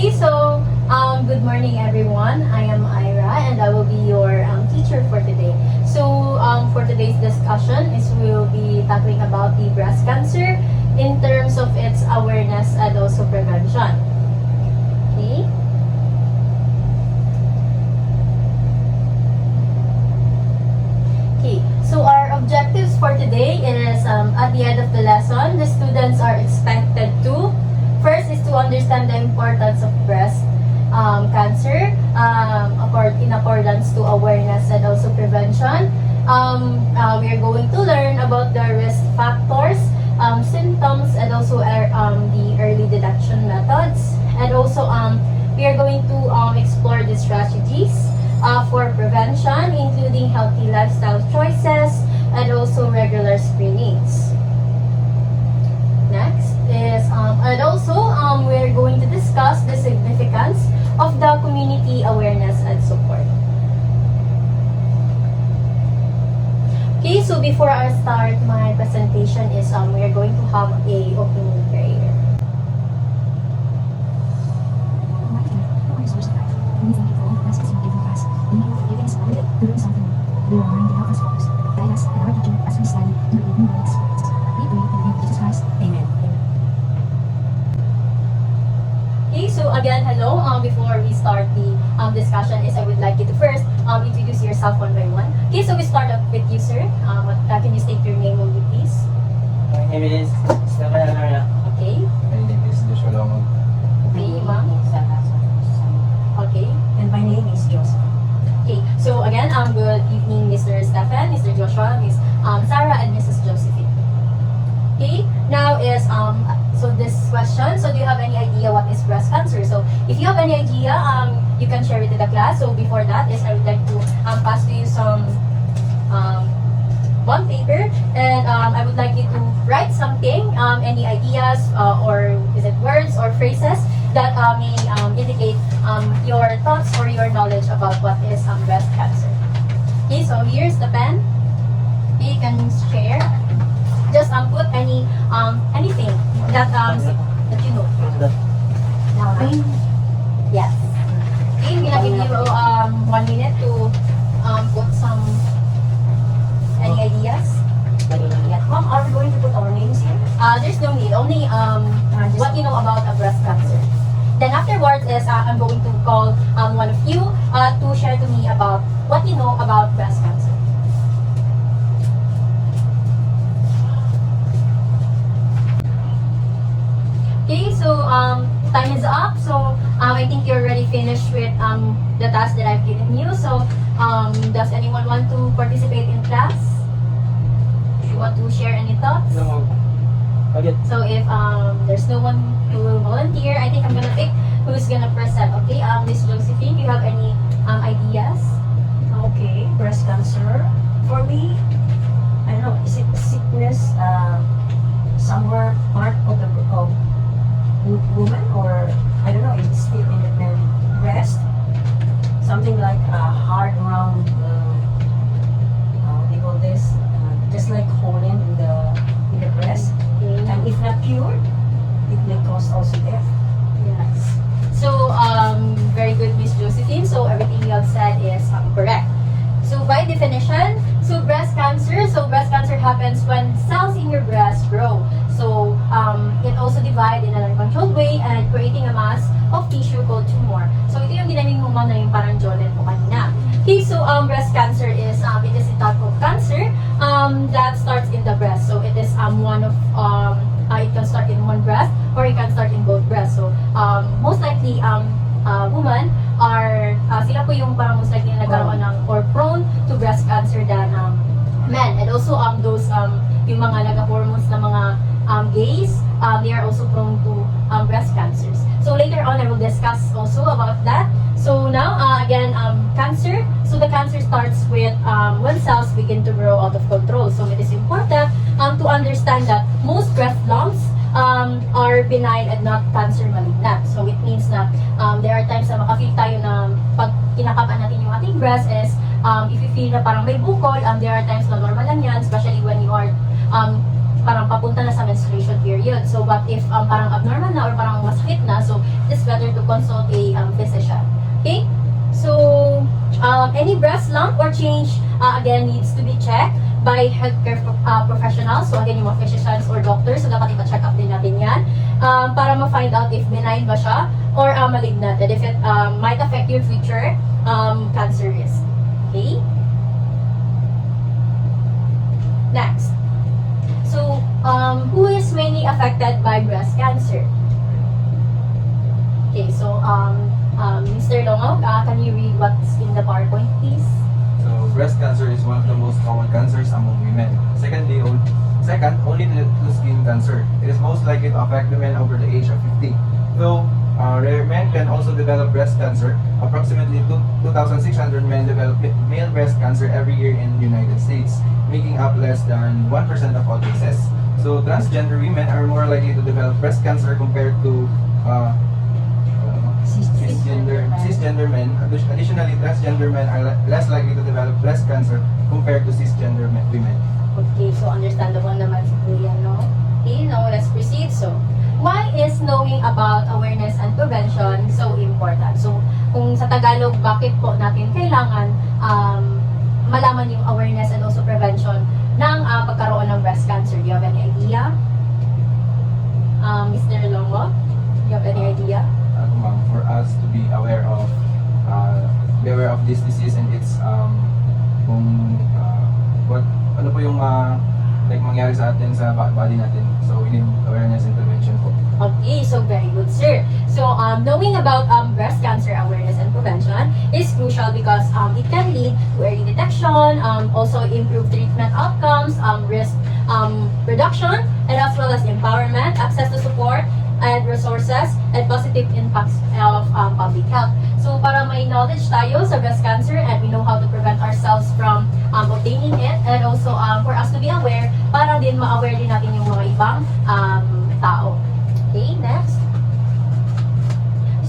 Okay, so good morning everyone. I am Ira and I will be your teacher for today. So for today's discussion is we will be tackling about the breast cancer in terms of its awareness and also prevention. Okay? Okay, so our objectives for today is at the end of the lesson, the students are expected to first is to understand the importance of breast cancer in accordance to awareness and also prevention. We are going to learn about the risk factors, symptoms, and also the early detection methods. And also we are going to explore the strategies for prevention, including healthy lifestyle choices and also regular screenings. Next is, and also we're going to discuss the significance of the community awareness and support. Okay, so before I start my presentation is we are going to have a opening prayer. To learn something new. We will learn to help us focus. Guide us and our teacher as we study and read new experiences. We pray in the name of Jesus Christ. Amen. Okay, so again, hello. Before we start the discussion is I would like you to first introduce yourself one by one. Okay, so we start up with you, sir. Can you state your name only, please? My name is Stefan Anarna. Okay. My name is Joshua Lomog. Okay, ma'am. Okay. And my name is Joseph. Okay, so again, good evening, Mr. Stefan, Mr. Joshua, Miss Sarah, and Mrs. Josephine. Okay, now is so this question. So do you have any idea what is breast cancer? So if you have any idea, you can share it to the class. So before that is I would like to pass to you some bond paper, and I would like you to write something, any ideas or is it words or phrases that may indicate your thoughts or your knowledge about what is breast cancer. Okay, so here's the pen. Okay, you can share. Just put anything that you know. Now, Yes. Okay, I'm gonna give you 1 minute to put some any ideas. Mom, are we going to put our names here? There's no need. Only what you know about a breast cancer. Then afterwards is I'm going to call one of you to share to me about what you know about breast cancer. Okay, so time is up. So I think you're already finished with the task that I've given you. So does anyone want to participate in class? You want to share any thoughts? No. Okay. So if there's no one who will volunteer, I think I'm gonna pick who's gonna present. Okay, Miss Josephine, do you have any ideas? Okay, breast cancer. For me, I don't know, is it a sickness somewhere part of the woman, or I don't know, is it still in the breast? Something like a hard round, what do you call this? Just like hole in the breast. Okay. And if not cured, it may cause also death. Yes. So very good, Miss Josephine. So everything you have said is correct. So by definition, breast cancer happens when cells in your breast grow. So it also divides in an uncontrolled way and creating a mass of tissue called tumor. So ito yung ginaming mo ma'am na yung parang jawline po kanina. Okay, so breast cancer is it is a type of cancer that starts in the breast. So it is one of it can start in one breast or it can start in both breasts. So most likely women are sila po yung parang most likely nagkaroon ng or prone to breast cancer than men. And also those yung mga nag-hormones na mga gays, they are also prone to breast cancers. So later on I will discuss also about that. So now again cancer. So the cancer starts with when cells begin to grow out of control. So it is important to understand that most breast lumps are benign and not cancer malignant. So it means na there are times na makafeel tayo na pag kinakapan natin yung ating breast is if you feel na parang may bukol, there are times na normal lang yan, especially when you are parang papunta na sa menstruation period. So, but if parang abnormal na or parang masakit na, so it is better to consult a physician. Okay? So, any breast lump or change, again, needs to be checked by healthcare professionals. So, again, yung mga physicians or doctors. So, dapat ipa-check up din natin yan para ma-find out if benign ba siya or malignant. And if it might affect your future cancer risk. Okay? Next. So, who is mainly affected by breast cancer? Okay, so, Mr. Longog, can you read what's in the PowerPoint, please? So, breast cancer is one of the most common cancers among women. Second, only to skin cancer. It is most likely to affect women over the age of 50. Though rare men can also develop breast cancer, approximately 2,600 men develop male breast cancer every year in the United States, making up less than 1% of all cases. So, transgender women are more likely to develop breast cancer compared to cisgender men. Additionally, transgender men are less likely to develop breast cancer compared to cisgender women. Okay, so understandable naman si Kuya, no? Okay, now let's proceed. So, why is knowing about awareness and prevention so important? So, kung sa Tagalog, bakit po natin kailangan malaman yung awareness and also prevention ng pagkaroon ng breast cancer? Do you have any idea? Mr. Longo, do you have any idea? For us to be aware of this disease and its ano po yung mangyari sa atin sa body natin. So we need awareness and prevention po. Okay, so very good, sir. So, knowing about breast cancer awareness and prevention is crucial because it can lead to early detection, also improve treatment outcomes, risk reduction, and as well as empowerment, access to support, and resources, and positive impacts of public health. So, para may knowledge tayo sa breast cancer and we know how to prevent ourselves from obtaining it, and also for us to be aware, para din ma-aware din natin yung mga ibang tao. Okay, next.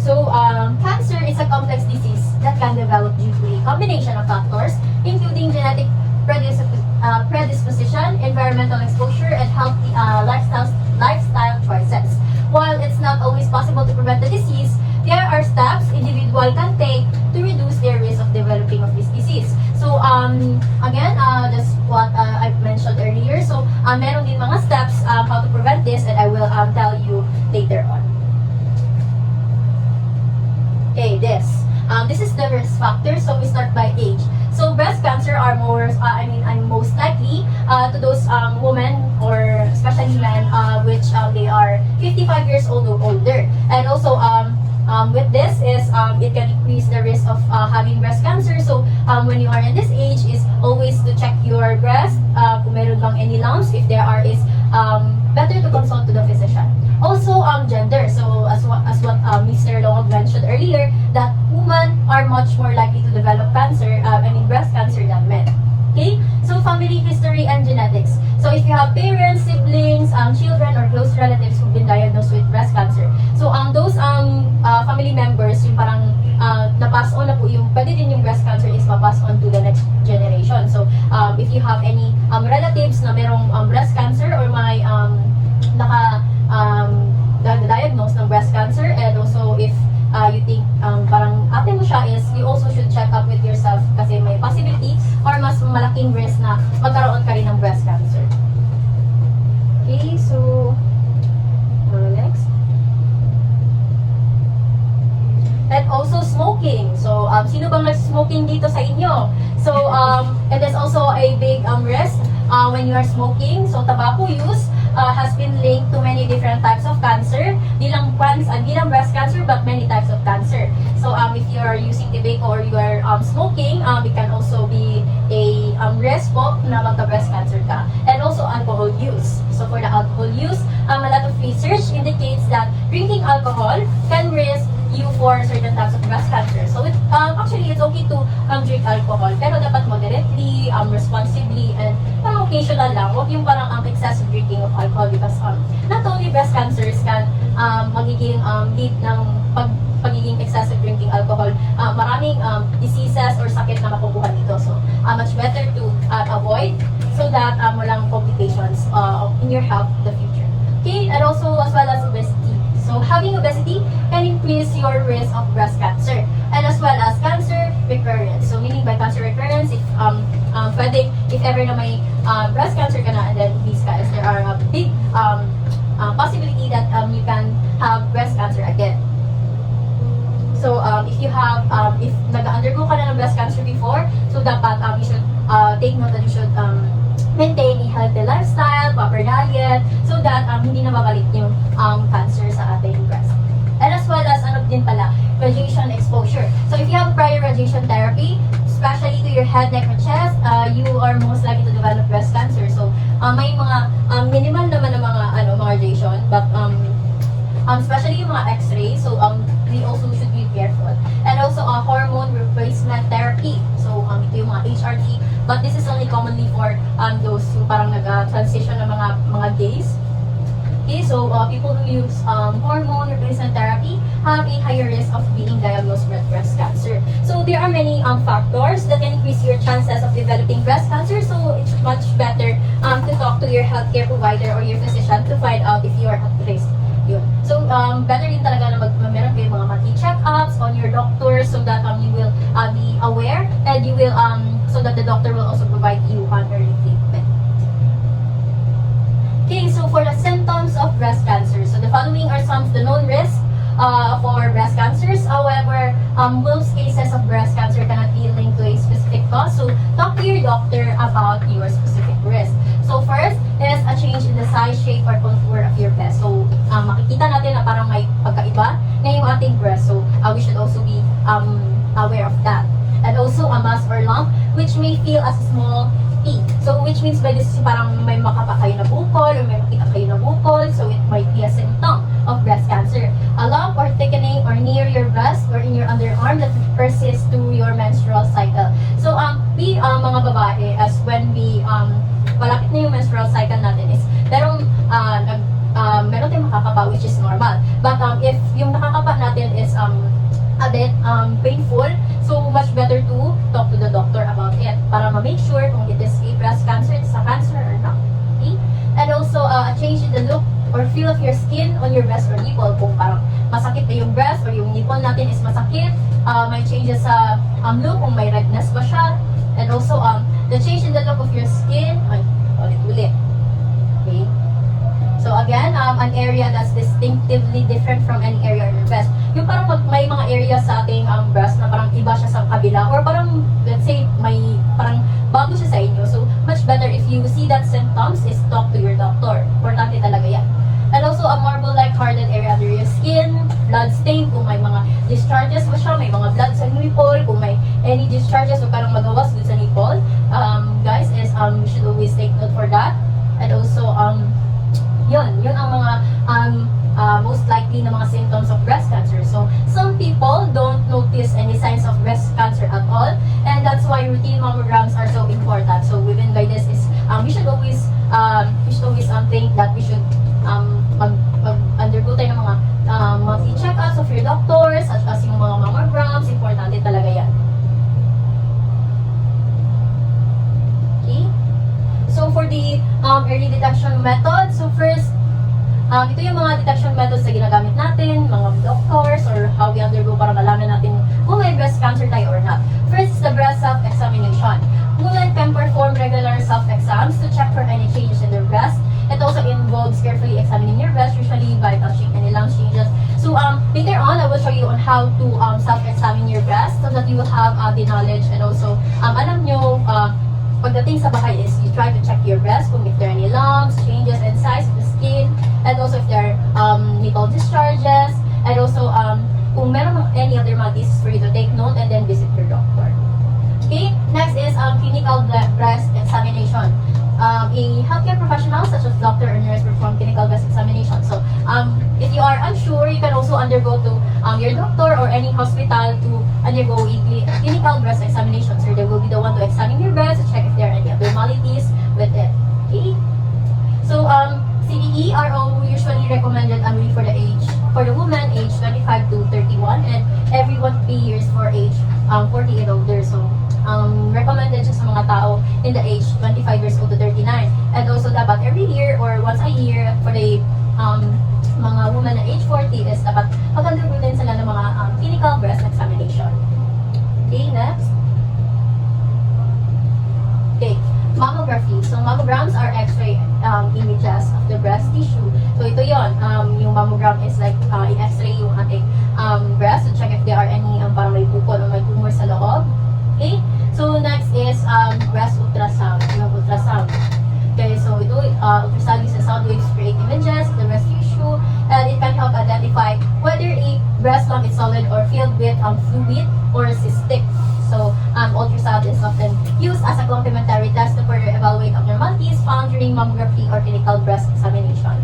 So, cancer is a complex disease that can develop due to a combination of factors, including genetic predisposition, environmental exposure, and healthy lifestyle choices. While it's not always possible to prevent the disease, there are steps individual can take to reduce their risk of developing of this disease. So, again, just what I've mentioned earlier. So, meron din mga steps how to prevent this, and I will tell you later on. Okay, this is the risk factor. So, we start by age. So, breast cancer are most likely to those women or especially men which they are 55 years old or older. And also, with this is it can increase the risk of having breast cancer. So, when you are in this age, is always to check your breast. Kung meron bang any lumps, if there are, is better to consult to the physician. Also, gender. So, as what Mr. Long mentioned earlier, that women are much more likely to develop breast cancer than men. Okay? So, family history and genetics. So, if you have parents, siblings, children, or close relatives who've been diagnosed with breast cancer, so those family members, yung parang na-pass on na po pwede din yung breast cancer is ma-pass on to the next generation. So, if you have any relatives na merong breast cancer or may diagnose ng breast cancer, and also if you think parang ate mo siya, is you also should check up with yourself kasi may possibility or mas malaking risk na magkaroon ka rin ng breast cancer. Okay, so next. And also smoking. So, sino bang nag-smoking dito sa inyo? So, it is also a big risk when you are smoking. So, tobacco use has been linked to many different types of cancer. Di lang breast cancer, but many types of cancer. So, if you are using tobacco or you are smoking, it can also be a risk po na magka-breast cancer ka. And also alcohol use. So, for the alcohol use, a lot of research indicates that drinking alcohol can risk you for certain types of breast cancer. So, actually, it's okay to drink alcohol, pero dapat moderately, responsibly, and parang occasional lang. Huwag yung parang excessive drinking of alcohol because not only breast cancers can magiging lead ng pagiging excessive drinking alcohol, maraming diseases or sakit na makukuha dito. So, much better to avoid so that walang complications in your health in the future. Okay, and also as well as obesity. So having obesity can increase your risk of breast cancer and as well as cancer recurrence. So meaning by cancer recurrence, if pwedeng if ever na may breast cancer ka na and then obese ka, is there are a big possibility that you can have breast cancer again. So if you have if nag-undergo ka na ng breast cancer before, so dapat you should take note that you should maintain a healthy lifestyle, proper diet, so that hindi na mabalik yung cancer sa ating breast. And as well as ano din pala, radiation exposure. So if you have prior radiation therapy, especially to your head, neck, or chest, you are most likely to develop breast cancer. So may mga minimal naman ng mga radiation, but especially yung mga X-ray. So we also should be careful. And also hormone replacement therapy. So ito yung mga HRT, but this is only commonly for those who parang nag-transition ng mga gays. Okay, so people who use hormone replacement therapy have a higher risk of being diagnosed with breast cancer. So there are many factors that can increase your chances of developing breast cancer. So it's much better to talk to your healthcare provider or your physician to find out if you are at risk. Yun. So better din talaga na meron kayo mga monthly check-ups on your doctor so that you will be aware and you will so that the doctor will also provide you early treatment. Okay, so for the symptoms of breast cancer, so the following are some of the known risks for breast cancers. However, most cases of breast cancer cannot be linked to a specific cause. So talk to your doctor about your specific risk. So first is a change in the size, shape, or contour of your breast. So makikita natin na parang may pagkaiba na yung ating breast. So we should also be aware of that. And also a mass or lump which may feel as small P. So which means by this parang may makapa kayo na bukol or may makita kayo na bukol, so it might be a symptom of breast cancer. A lump or thickening or near your breast or in your underarm that persists through your menstrual cycle. So we mga babae, as when we palapit na yung menstrual cycle natin is meron tayong makakapa which is normal. But if yung nakakapa natin is a bit painful, so much better to talk to the doctor about it para ma-make sure kung it is a breast cancer, it's a cancer or not. Okay? And also a change in the look or feel of your skin on your breast or nipple. Kung parang masakit na yung breast or yung nipple natin is masakit, may changes sa look, kung may redness ba siya. And also the change in the look of your skin, ulit-ulit. Okay? So again, an area that's distinctively different from any area in your breast. Yung parang may mga area sa ating breast na parang iba siya sa kabila or parang, let's say, may parang bago siya sa inyo. So much better if you see that symptoms is talk to your doctor. Importante talaga yan. And also a marble-like hardened area under your skin, blood stain, kung may mga discharges ba siya, may mga blood sa nipple, kung may any discharges o parang magawas dun sa nipple. Guys, is you should always take note for that. And also, yun ang mga most likely na mga symptoms of breast cancer. So some people don't notice any signs of breast cancer at all, and that's why routine mammograms are so important. So within by this is we should always think that we should undergo tayo ng mga monthly check-ups of your doctors, such as yung mga mammograms. Importante talaga yan. Okay? So for the early detection method, so first, ito yung mga detection methods na ginagamit natin, mga doctors, or how we undergo para malaman natin kung may breast cancer tayo or not. First is the breast self-examination. Women can perform regular self-exams to check for any changes in their breast. It also involves carefully examining your breast, usually by touching any lumps, changes. So later on, I will show you on how to self-examine your breast so that you will have the knowledge and also alam nyo, pagdating sa bahay is you try to check your breast kung if there are any lumps, changes in size of the skin, and also if there are nipple discharges, and also kung meron any other mga diseases for you to take note and then visit your doctor. Okay, next is clinical breast examination. A healthcare professional such as doctor or nurse perform clinical breast examination. So if you are unsure, you can also undergo to your doctor or any hospital to undergo a clinical breast examination. So they will be the one to examine your breast to check if there are any abnormalities with it. Okay? So CDE are usually recommended annually for the woman age 25 to 31 and every 1 years for age 40 and older. So recommended siya sa mga tao in the age 25 years old to 39. And also dapat every year or once a year for the mga women na age 40 mammograms are X-ray images of the breast tissue. So ito yon. Yung mammogram is like i-X-ray yung ating breast to check if there are any parang may bukol o may tumor sa loob. Okay? So next is breast ultrasound. Yung ultrasound. Okay, so ito, ultrasound uses sound waves to create images of the breast tissue, and it can help identify whether a breast lump is solid or filled with fluid or cystic. So, ultrasound is often used as a complementary test to further evaluate abnormalities found during mammography or clinical breast examination.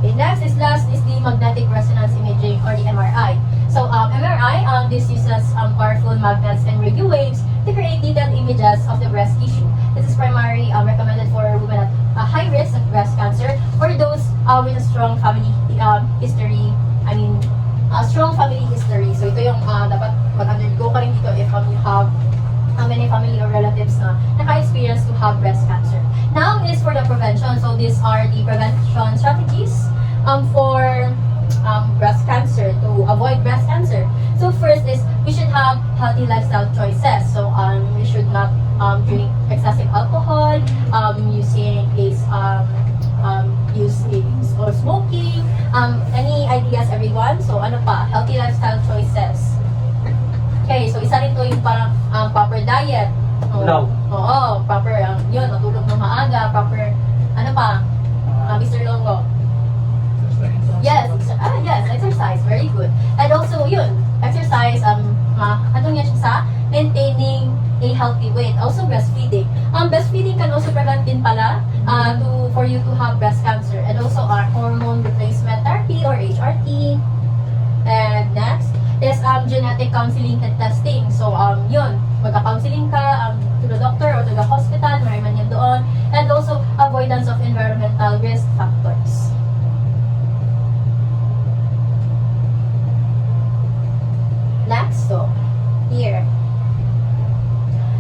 Okay, next is last is the magnetic resonance imaging or the MRI. So, MRI, this uses powerful magnets and radio waves to create detailed images of the breast tissue. This is primarily recommended for women at high risk of breast cancer or those with a strong family history. Strong family history. So, ito yung dapat mag-undergo ka rin dito if you have many family or relatives na naka-experience to have breast cancer. Now is for the prevention. So, these are the prevention strategies for breast cancer, to avoid breast cancer. So first is we should have healthy lifestyle choices. So we should not drink excessive alcohol, using or smoking. Any ideas, everyone? So ano pa? Healthy lifestyle choices. Okay, so isa rin to yung parang proper diet.Ulaw. Oo, proper yun, natulog ng maaga, proper ano pa? Mr. Longo. Yes, yes, exercise, very good. And also, yun, exercise, ano nga siya sa maintaining a healthy weight. Also, breastfeeding. Breastfeeding can also prevent din pala for you to have breast cancer. And also, hormone replacement therapy or HRT. And next is genetic counseling and testing. So, yun, magka-counseling ka to the doctor or to the hospital, mariman yan doon. And also, avoidance of environmental risk factors. Next, so, here.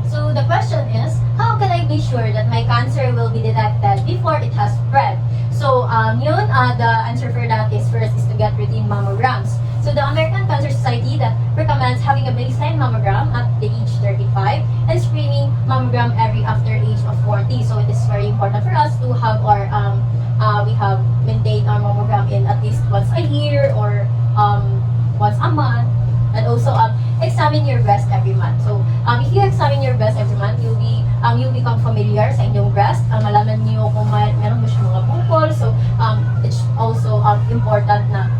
So, the question is, how can I be sure that my cancer will be detected before it has spread? So, the answer for that is first is to get routine mammograms. So, the American Cancer Society that recommends having a baseline mammogram at the age 35 and screening mammogram every after age of 40. So, it is very important for us to have our, we have maintained our mammogram in at least once a year or once a month. And also, examine your breast every month. So, if you examine your breast every month, you'll become familiar sa inyong breast. Malaman niyo kung meron mo siya mga bukol. So, it's also important na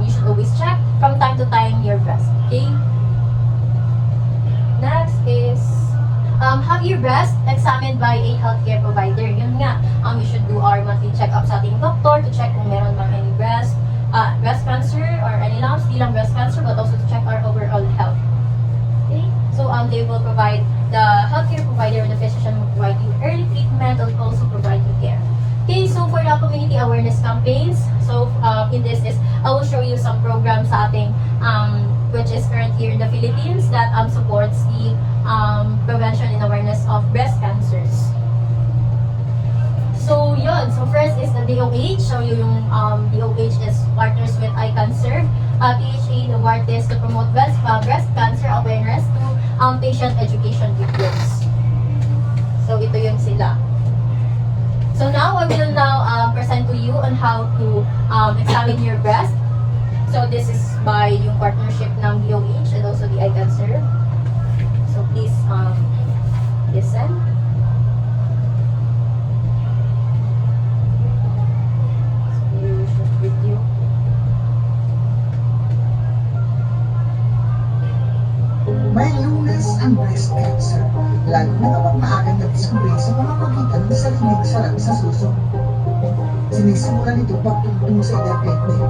you should always check from time to time your breast. Okay? Next is, have your breast examined by a healthcare provider. Yun nga, you should do our monthly check-up sa ating doctor to check kung meron bang any breast cancer or any lumps, di lang breast cancer, but also to check our overall health. Okay? So, they will provide, the healthcare provider or the physician will provide you early treatment and also provide you care. Okay, so for the community awareness campaigns, so in this is, I will show you some programs sa ating, which is current here in the Philippines that supports the prevention and awareness of breast cancers. So, yun. So, first is the DOH. So, yung DOH is Partners with Eye Cancer. PHA, the WART is to promote breast cancer awareness to patient education videos. So, ito yung sila. So, now, I will now present to you on how to examine your breast. So, this is by yung partnership ng DOH and also the Eye Cancer. So, please listen. Video. May lunas ang breast cancer, lalo na kapag maagang na-discover sa pamamagitan ng salinig sa lang sa suso. Sinisimulan ito pagtungtong sa edad 20.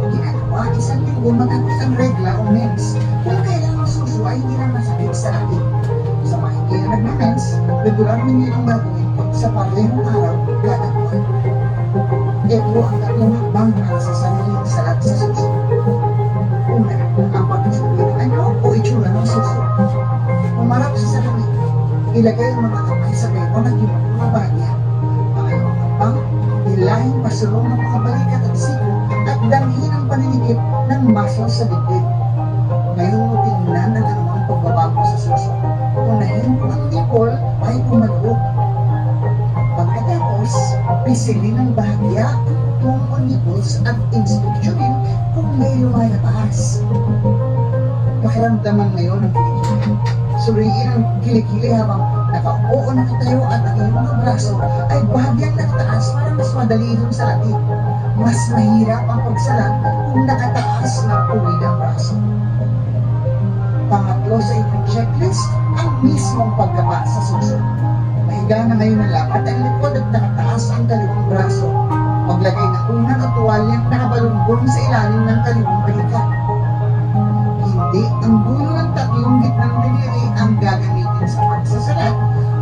Ginagawa, 1 linggo matapos ang regla o mens, kung kailan ang suso ay hindi na masakit sa atin. Sa mga hindi na nagmamens, regular ninyo itong gagawin sa parehong araw kada buwan. Ito ang tatlong hakbang para sa sariling salat sa suso. Una, ang pagkasulit ng ano o itsura ng suso. Umarap sa sarili. Ilagay ang mga kamay sa beko ng iyong mga bagya. Pangalawang hakbang, hilahin pasulong ng mga balikat at siko at damhin ang paninikip ng muscle sa dibdib. Ngayon mo tingnan ang anumang pagbabago sa suso. Unahin ang nipple, right sisilin ng bahagya, tungkol nipples at inspeksyonin kung may lumalabas. Pakiramdaman ngayon ang kilikili. Suriin ang kilikili habang nakaupo o nakatayo at ang iyong mga braso ay bahagyang nakataas para mas madali itong salatin. Mas mahirap ang pagsalat kung nakataas na tuwid ang braso. Pangatlo sa inyong checklist, ang mismong pagkapa sa suso. Mahiga na ngayon ang lapat ang likod at nakataas ang kaliwang braso. Maglagay ng unang at tuwalyang nakabalunggong sa ilalim ng kaliwang balikat. Hindi ang dulo ng tatlong gitnang daliri ang gagamitin sa pagsasalat,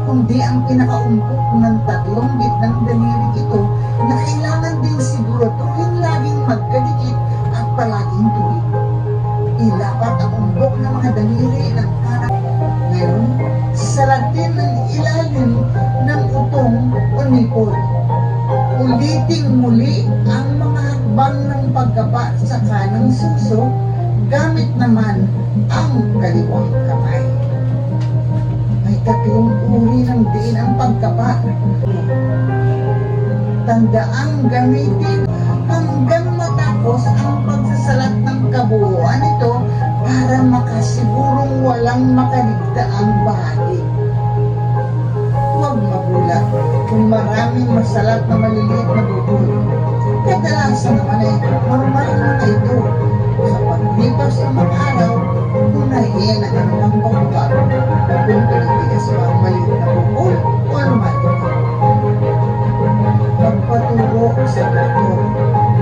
kundi ang pinakaumpok ng tatlong gitnang daliri ito na kailangan din siguraduhin laging magkadikit at palaging tuwid. Ilapat ang umbok ng mga daliri ng kanan. Ngayon, salatin ang ilalim ng utong o nipple. Uliting muli ang mga hakbang ng pagkapa sa kanang suso gamit naman ang kaliwang kamay. May tatlong uri ng diin ang pagkapa. Tandaang gamitin hanggang matapos ang pagsasalat ng kabuuan nito para makasigurong walang makaligtaang bahagi. Huwag magulat kung maraming masalat na maliliit na bubul. Kadalasan naman ay normal na ito. Sa paglipas ng mga araw, unahin ang anumang pagbabago kung pinitigas pa ang maliit na bubul o lumalito. Magpaturo sa doktor,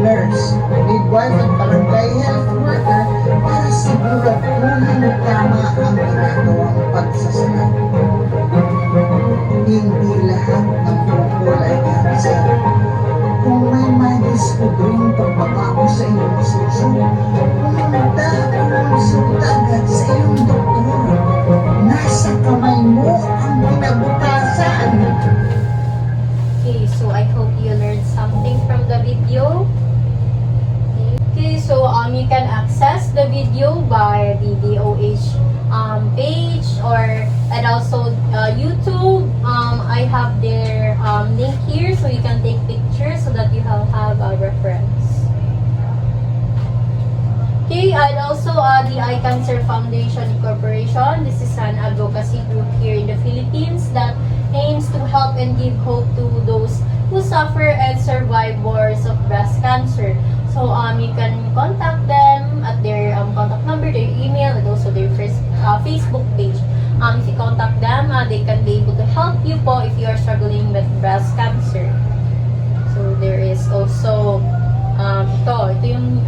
nurse, midwife at barangay health worker para siguraduhin tama ang ginagawang pagsasalat. Hindi lahat ng bukol ay cancer. Kung may madiscovering pagbabago sa iyong suso, pumunta agad sa iyong doktor. Nasa kamay mo ang kinabukasan. Okay, so I hope you learned something from the video. Okay, so you can access the video by the DOH page and also YouTube. I have their link here, so you can take pictures so that you have a reference. Okay, and also the Eye Cancer Foundation Incorporation. This is an advocacy group here in the Philippines that aims to help and give hope to those who suffer and survivors of breast cancer. So you can contact them at their contact number, their email, and also their Facebook page. If you contact them, they can be able to help you po if you are struggling with breast cancer. So there is also ito yung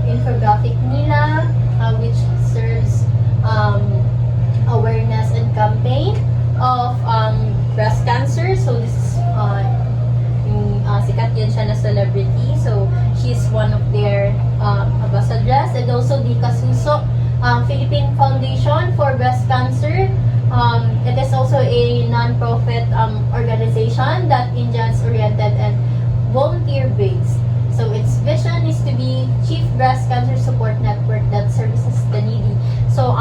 infographic nila, which serves awareness and campaign of breast cancer. So this is sikat yan siya na celebrity. So she's one of their ambassadors, and also the Kasuso Philippine Foundation for Breast Cancer. It is also a non-profit organization that Indians-oriented and volunteer-based. So its vision is to be chief breast cancer support network that services the needy. So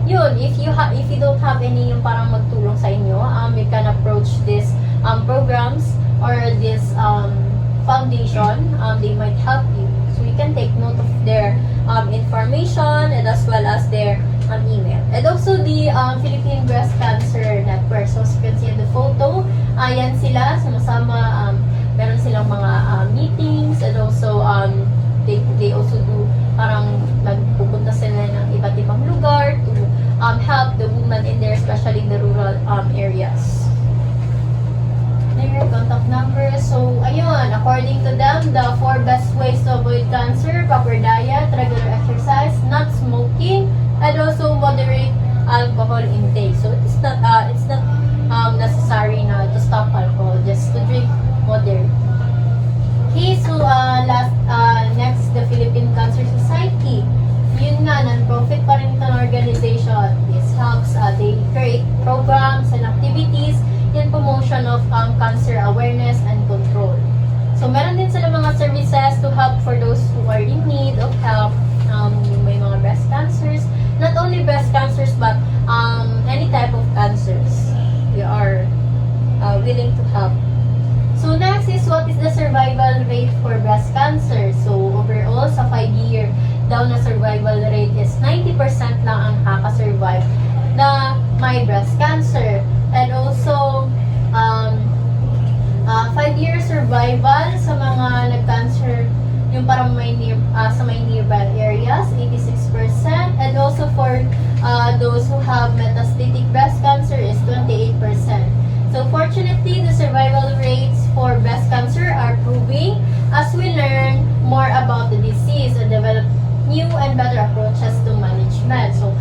yun, if you don't have any yung parang magtulong sa inyo, you can approach this programs or this foundation. They might help you. So you can take note of their information and as well as their email. And also the Philippine Breast Cancer Network. So as you can see in the photo, ayan sila, sumasama, meron silang mga meetings, and also they also do parang nagpupunta sila ng iba't ibang lugar to help the women in there, especially in the rural areas. Their contact number. So ayun, according to them, the 4 best ways to avoid cancer: proper diet, regular exercise, not smoking, and also moderate alcohol intake. So it's not necessary na to stop alcohol, just to drink moderate. Okay, so next, the Philippine Cancer Society. Yun nga, non-profit pa rin itong organization. This helps, they create programs and activities in promotion of cancer awareness and control. So meron din sila mga services to help for those who are in need of help. May mga breast cancers, not only breast cancers but any type of cancers. We are willing to help. So next is, what is the rate for breast cancer. So, overall, sa 5-year daw na survival rate is 90% lang ang kakasurvive na may breast cancer. And also, 5-year survival sa mga nag-cancer, yung parang sa may nearby areas, 86%. And also for those who have metastatic breast cancer is 28%. So fortunately, the survival rates for breast cancer are improving as we learn more about the disease and develop new and better approaches to management. So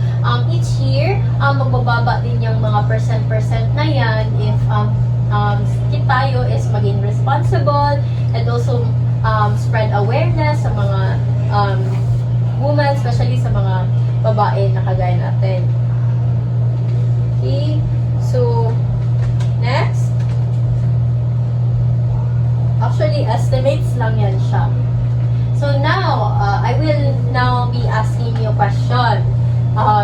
each year, magbababa din yung mga percent na yan if tayo is maging responsible and also spread awareness sa mga women, especially sa mga babae na kagaya natin. Okay, so next. Actually, estimates lang yan siya. So now, I will now be asking you a question.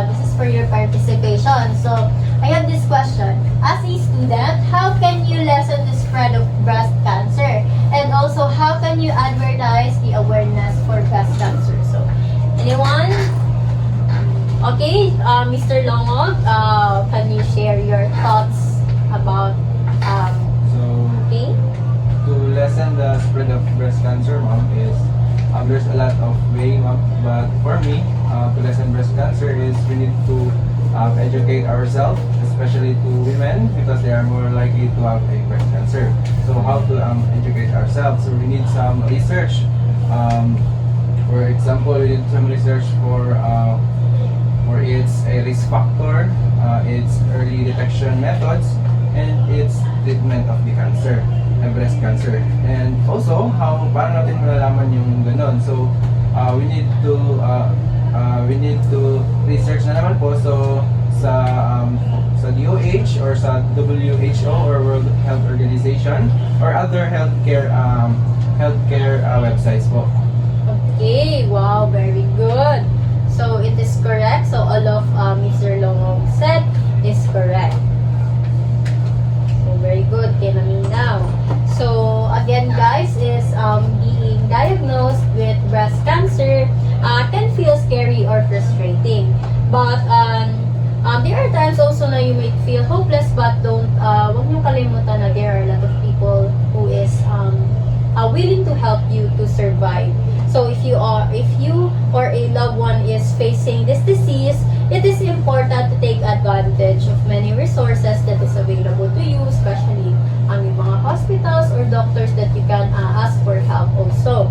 This is for your participation. So, I have this question. As a student, how can you lessen the spread of breast cancer? And also, how can you advertise the awareness for breast cancer? So, anyone? Okay, Mr. Longog, can you share your thoughts about, So, okay? to lessen the spread of breast cancer, ma'am, is there's a lot of way, ma'am. But for me, to lessen breast cancer is we need to educate ourselves, especially to women, because they are more likely to have a breast cancer. So how to educate ourselves? So we need some research. For example, we need some research for its a risk factor, its early detection methods, and its treatment of the cancer, breast cancer. And also, paano natin malalaman yung ganun? So, we need to research na naman po. So, sa DOH or sa WHO or World Health Organization or other healthcare websites po. Okay, wow, very good. So, it is correct. So, all of Mr. Longog said is correct. So, very good. Kinaminaw. So, again, guys, is being diagnosed with breast cancer can feel scary or frustrating. But, there are times also na you may feel hopeless, but wag niyo kalimutan na there are a lot of people who is willing to help you to survive. So if you or a loved one is facing this disease, it is important to take advantage of many resources that is available to you, especially yung mga hospitals or doctors that you can ask for help also.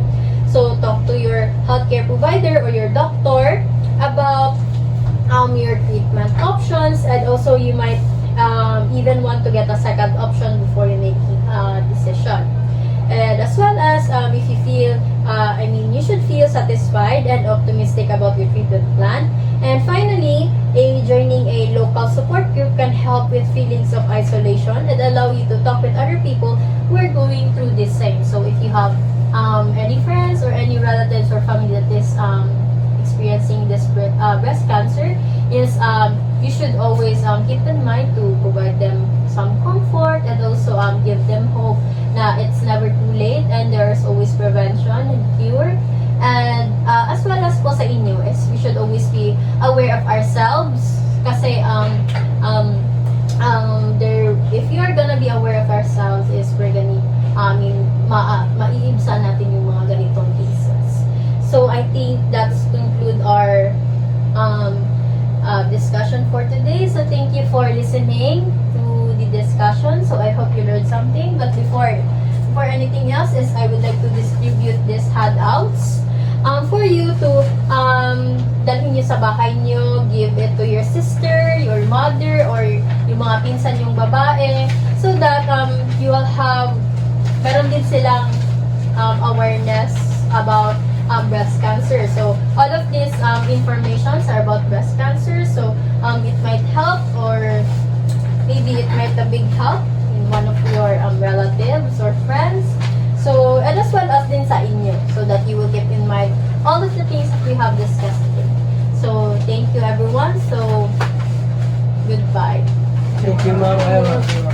So talk to your healthcare provider or your doctor about your treatment options, and also you might even want to get a second option before you make a decision. And as well as if you feel, you should feel satisfied and optimistic about your treatment plan. And finally, joining a local support group can help with feelings of isolation and allow you to talk with other people who are going through the same. So if you have any friends or any relatives or family that is experiencing this breast cancer, you should always keep in mind to provide them some comfort and also give them hope na it's never too late and there's always prevention and cure. And as well as po sa inyo is we should always be aware of ourselves kasi if you are gonna be aware of ourselves is we're gonna maiibsan natin yung mga ganitong cases. So I think that's conclude our discussion for today. So thank you for listening to the discussion. So I hope you learned something. But before anything else is I would like to distribute these handouts for you to dalhin nyo sa bahay nyo, give it to your sister, your mother, or yung mga pinsan yung babae, so that you will have, meron din silang awareness about breast cancer. So all of these informations are about breast cancer. So it might help, or maybe it might be a big help in one of your relatives or friends. So, and as well as din sa inyo, so that you will keep in mind all of the things that we have discussed today. So, thank you everyone. So, goodbye. Thank you, ma'am.